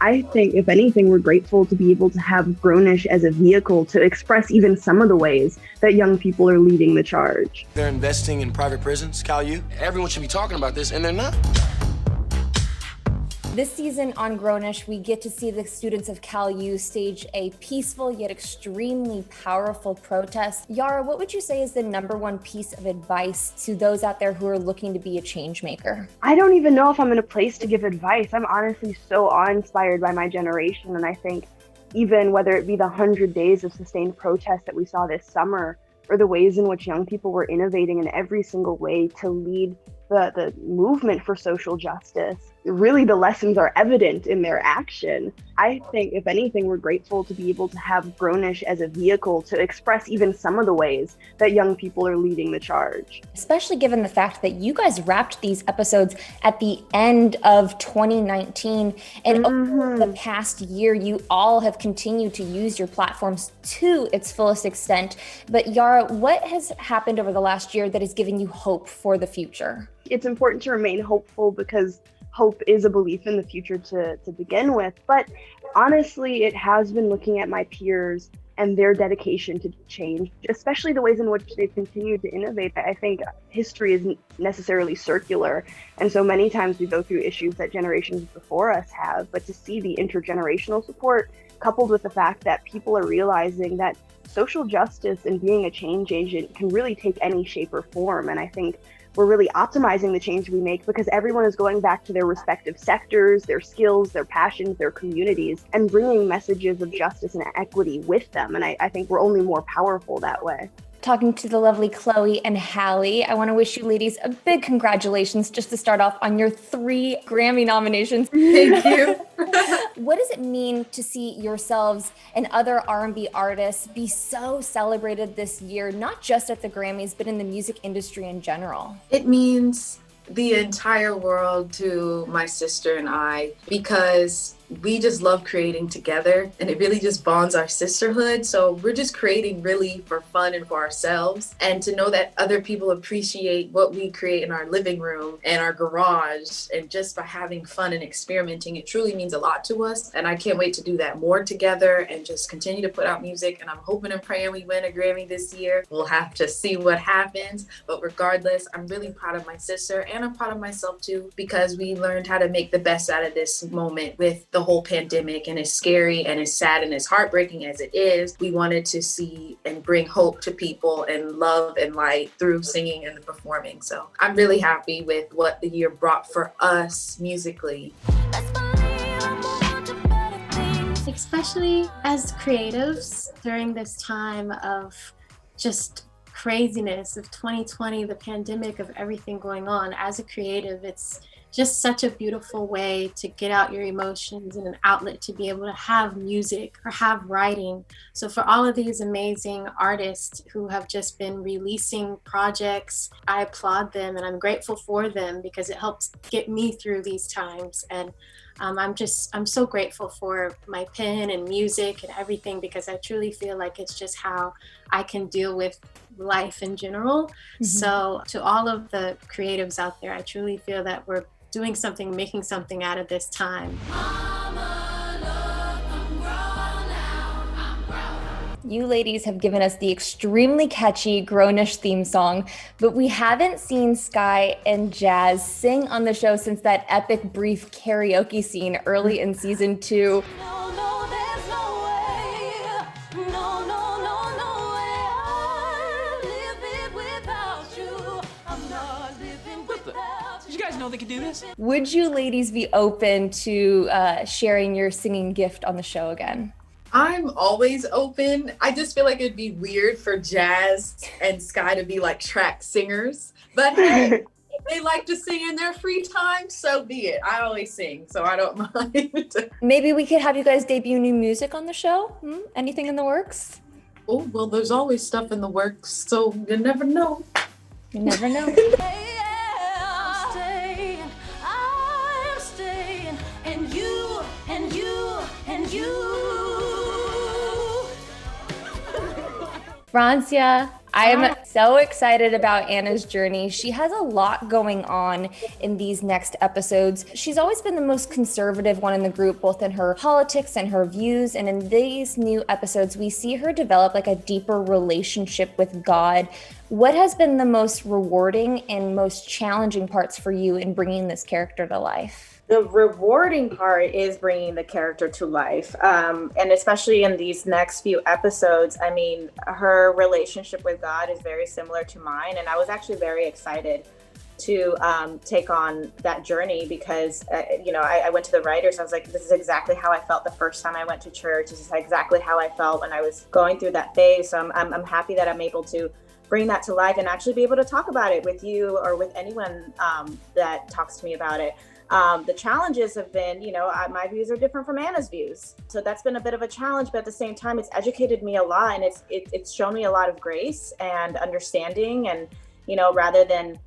I think, if anything, we're grateful to be able to have Grownish as a vehicle to express even some of the ways that young people are leading the charge. They're investing in private prisons, CalU. Everyone should be talking about this, and they're not. This season on Grownish, we get to see the students of CalU stage a peaceful yet extremely powerful protest. Yara, what would you say is the #1 piece of advice to those out there who are looking to be a change maker? I don't even know if I'm in a place to give advice. I'm honestly so awe-inspired by my generation, and I think even whether it be the 100 days of sustained protest that we saw this summer, or the ways in which young people were innovating in every single way to lead the movement for social justice, really the lessons are evident in their action. I think, if anything, we're grateful to be able to have Grownish as a vehicle to express even some of the ways that young people are leading the charge. Especially given the fact that you guys wrapped these episodes at the end of 2019, and over the past year, you all have continued to use your platforms to its fullest extent. But Yara, what has happened over the last year that has given you hope for the future? It's important to remain hopeful because hope is a belief in the future to begin with. But honestly, it has been looking at my peers and their dedication to change, especially the ways in which they've continued to innovate. I think history isn't necessarily circular. And so many times we go through issues that generations before us have, but to see the intergenerational support coupled with the fact that people are realizing that social justice and being a change agent can really take any shape or form. And I think we're really optimizing the change we make because everyone is going back to their respective sectors, their skills, their passions, their communities, and bringing messages of justice and equity with them. And I think we're only more powerful that way. Talking to the lovely Chloe and Halle, I want to wish you ladies a big congratulations just to start off on your 3 Grammy nominations. Thank you. What does it mean to see yourselves and other R&B artists be so celebrated this year, not just at the Grammys, but in the music industry in general? It means the entire world to my sister and I, because we just love creating together and it really just bonds our sisterhood. So we're just creating really for fun and for ourselves. And to know that other people appreciate what we create in our living room and our garage, and just by having fun and experimenting, it truly means a lot to us. And I can't wait to do that more together and just continue to put out music. And I'm hoping and praying we win a Grammy this year. We'll have to see what happens. But regardless, I'm really proud of my sister and I'm proud of myself too, because we learned how to make the best out of this moment with the whole pandemic. And as scary and as sad and as heartbreaking as it is, we wanted to see and bring hope to people and love and light through singing and performing. So I'm really happy with what the year brought for us musically. Especially as creatives during this time of just craziness of 2020, the pandemic, of everything going on. As a creative, it's just such a beautiful way to get out your emotions and an outlet to be able to have music or have writing. So for all of these amazing artists who have just been releasing projects, I applaud them and I'm grateful for them because it helps get me through these times. And I'm so grateful for my pen and music and everything, because I truly feel like it's just how I can deal with life in general. Mm-hmm. So to all of the creatives out there, I truly feel that we're doing something, making something out of this time. You ladies have given us the extremely catchy Grownish theme song, but we haven't seen Sky and Jazz sing on the show since that epic brief karaoke scene early in season 2. They can do this? Would you ladies be open to sharing your singing gift on the show again? I'm always open. I just feel like it'd be weird for Jazz and Sky to be like track singers. But hey, if they like to sing in their free time, so be it. I always sing, so I don't mind. Maybe we could have you guys debut new music on the show? Anything in the works? Oh, well, there's always stuff in the works, so you never know. You never know. Francia, I'm so excited about Anna's journey. She has a lot going on in these next episodes. She's always been the most conservative one in the group, both in her politics and her views. And in these new episodes, we see her develop like a deeper relationship with God. What has been the most rewarding and most challenging parts for you in bringing this character to life? The rewarding part is bringing the character to life. And especially in these next few episodes, I mean, her relationship with God is very similar to mine. And I was actually very excited to take on that journey because, I went to the writers. I was like, this is exactly how I felt the first time I went to church. This is exactly how I felt when I was going through that phase. So I'm happy that I'm able to bring that to life and actually be able to talk about it with you or with anyone that talks to me about it. The challenges have been, my views are different from Anna's views. So that's been a bit of a challenge, but at the same time, it's educated me a lot and it's shown me a lot of grace and understanding. And, rather than,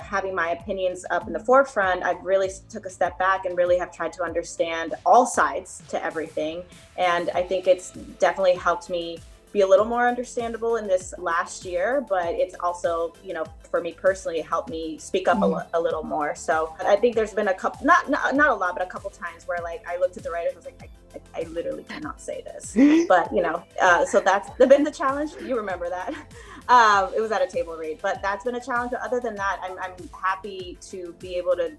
having my opinions up in the forefront, I've really took a step back and really have tried to understand all sides to everything. And I think it's definitely helped me be a little more understandable in this last year, but it's also, for me personally, it helped me speak up a little more. So I think there's been a couple, not a lot, but a couple times where like I looked at the writers, I was like, I literally cannot say this, but so that's been the challenge. You remember that. It was at a table read, but that's been a challenge. But other than that, I'm happy to be able to,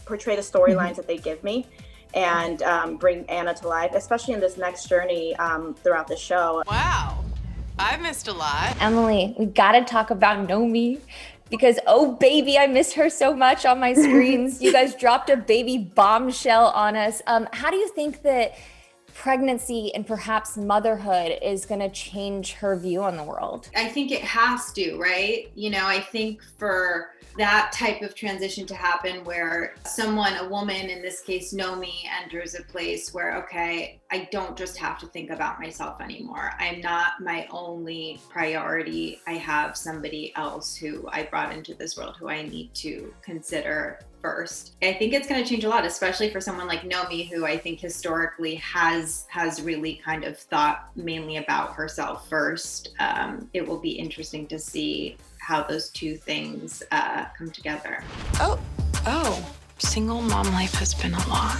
portray the storylines that they give me and bring Anna to life, especially in this next journey throughout the show. Wow, I missed a lot. Emily, we gotta talk about Nomi because, oh baby, I miss her so much on my screens. You guys dropped a baby bombshell on us. How do you think that pregnancy and perhaps motherhood is gonna change her view on the world? I think it has to, right? I think for that type of transition to happen where a woman, in this case, Nomi, enters a place where, okay, I don't just have to think about myself anymore. I'm not my only priority. I have somebody else who I brought into this world who I need to consider first. I think it's going to change a lot, especially for someone like Nomi, who I think historically has really kind of thought mainly about herself first. It will be interesting to see how those two things come together. Oh, single mom life has been a lot.